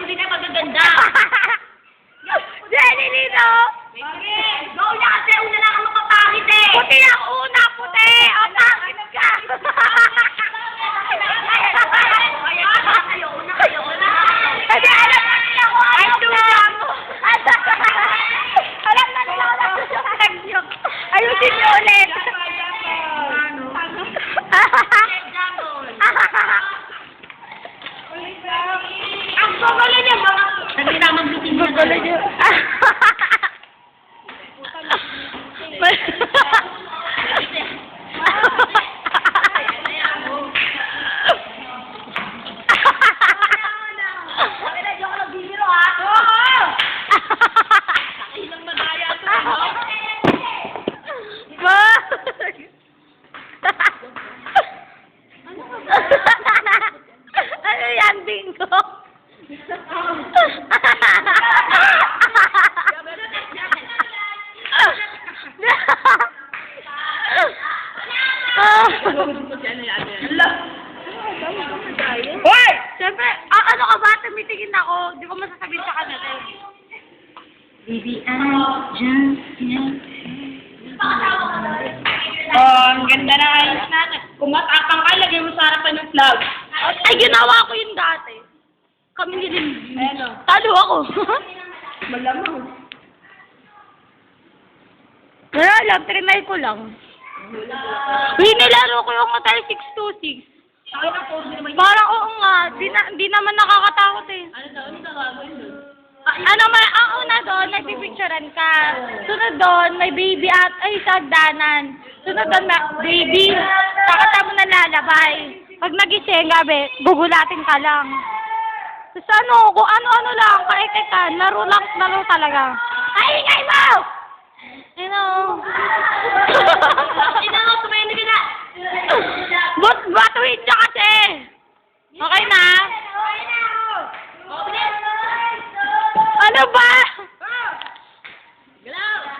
hindi na magaganda. Jenny Lino! Bakit? Go na kasi una lang ang mapapangit eh. Puti ang una, puti! Ang pangit ka! Kasi alam na nila kung ano lang! Alam na nila kung ano yung ayusin niyo ulit! Ang gugulo niya mga... Hindi na maglutin niya. Gugulo niyo. Ano yan, bingo? Hoy! Siyempre, ano ka ba? Tumitingin ako. Di ko masasabihin sa kanila. Baby, I just Oh, ang ganda na ayos natin. Kung matapang ka, lagay mo sa harapan ng flag. Ay, ginawa ko yun dati. Kami ni Lindy. Ano? Talo ako. Malamang. Wala lang, trinay ko lang. Uy, nilaro ko yung Hotel 626. Ay, naku, hindi naman. Parang oo nga, di naman nakakatakot eh. Ano daw? Ano gagawin doon? Ang una doon, nagpipicturean ka. Sunod doon, may baby at, ay, sagdanan. Sunod doon, baby. Saka mo na lalabay. Pag nagising, gabi, gugulatin ka lang. Tapos ano, kung ano-ano lang, kaekekan, laro talaga. Ay, ingay mo!